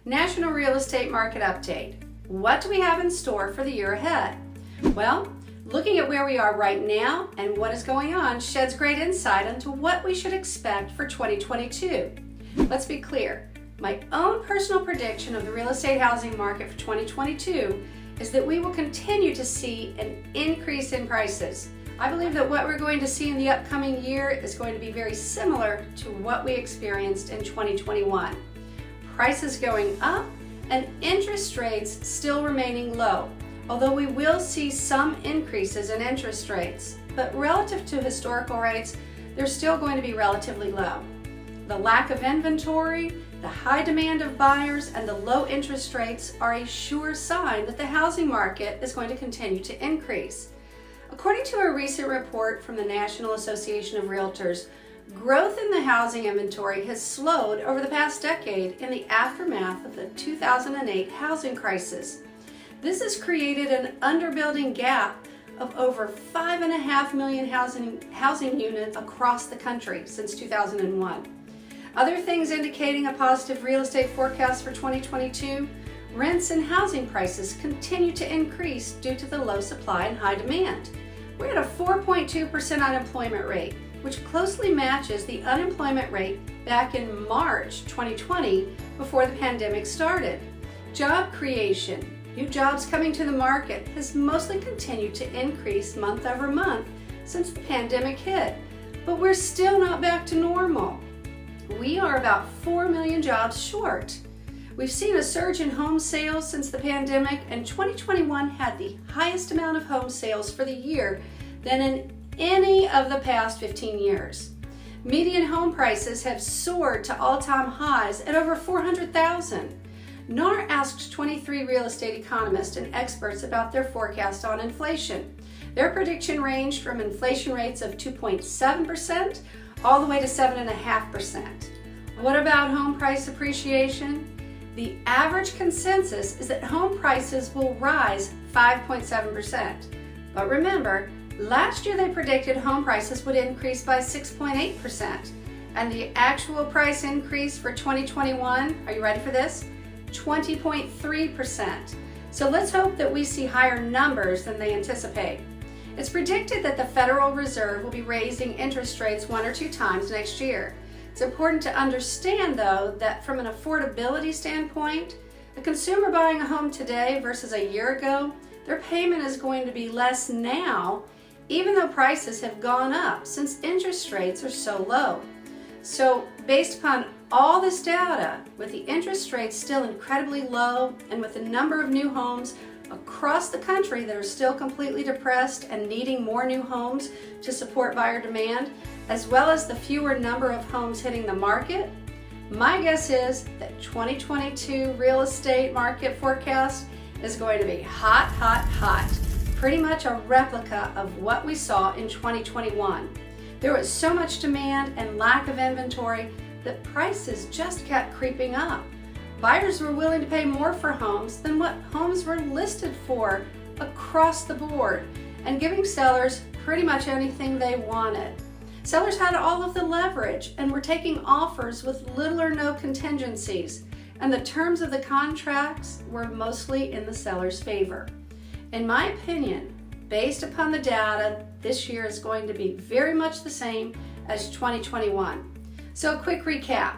National Real Estate Market Update. What do we have in store for the year ahead? Well, looking at where we are right now and what is going on sheds great insight into what we should expect for 2022. Let's be clear. My own personal prediction of the real estate housing market for 2022 is that we will continue to see an increase in prices. I believe that what we're going to see in the upcoming year is going to be very similar to what we experienced in 2021. Prices going up and interest rates still remaining low, although we will see some increases in interest rates, but relative to historical rates, they're still going to be relatively low. The lack of inventory, the high demand of buyers, and the low interest rates are a sure sign that the housing market is going to continue to increase. According to a recent report from the National Association of Realtors, growth in the housing inventory has slowed over the past decade in the aftermath of the 2008 housing crisis. This has created an underbuilding gap of over 5.5 million housing units across the country since 2001. Other things indicating a positive real estate forecast for 2022, rents and housing prices continue to increase due to the low supply and high demand. We're at a 4.2% unemployment rate, which closely matches the unemployment rate back in March 2020 before the pandemic started. Job creation, new jobs coming to the market, has mostly continued to increase month over month since the pandemic hit, but we're still not back to normal. We are about 4 million jobs short. We've seen a surge in home sales since the pandemic, and 2021 had the highest amount of home sales for the year than in any of the past 15 years. Median home prices have soared to all-time highs at over $400,000. NAR asked 23 real estate economists and experts about their forecast on inflation. Their prediction ranged from inflation rates of 2.7% all the way to 7.5%. What about home price appreciation? The average consensus is that home prices will rise 5.7%. But remember, last year they predicted home prices would increase by 6.8%. And the actual price increase for 2021, are you ready for this? 20.3%. So let's hope that we see higher numbers than they anticipate. It's predicted that the Federal Reserve will be raising interest rates 1 or 2 times next year. It's important to understand, though, that from an affordability standpoint, a consumer buying a home today versus a year ago, their payment is going to be less now, even though prices have gone up since interest rates are so low. So, based upon all this data, with the interest rates still incredibly low and with the number of new homes across the country that are still completely depressed and needing more new homes to support buyer demand, as well as the fewer number of homes hitting the market, my guess is that 2022 real estate market forecast is going to be hot, hot, hot. Pretty much a replica of what we saw in 2021. There was so much demand and lack of inventory that prices just kept creeping up. Buyers were willing to pay more for homes than what homes were listed for across the board, and giving sellers pretty much anything they wanted. Sellers had all of the leverage and were taking offers with little or no contingencies, and the terms of the contracts were mostly in the seller's favor. In my opinion, based upon the data, this year is going to be very much the same as 2021. So a quick recap.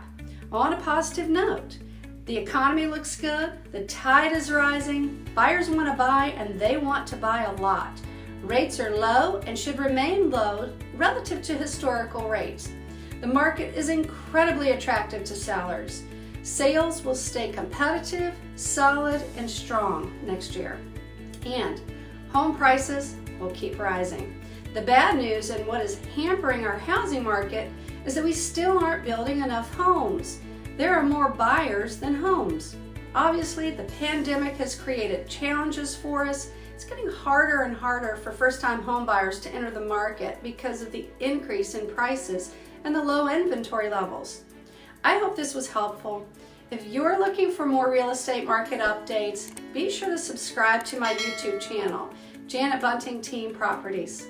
On a positive note, the economy looks good, the tide is rising, buyers want to buy and they want to buy a lot. Rates are low and should remain low relative to historical rates. The market is incredibly attractive to sellers. Sales will stay competitive, solid, and strong next year. And home prices will keep rising. The bad news and what is hampering our housing market is that we still aren't building enough homes. There are more buyers than homes. Obviously, the pandemic has created challenges for us. It's getting harder and harder for first-time home buyers to enter the market because of the increase in prices and the low inventory levels. I hope this was helpful. If you're looking for more real estate market updates, be sure to subscribe to my YouTube channel, Janet Bunting Team Properties.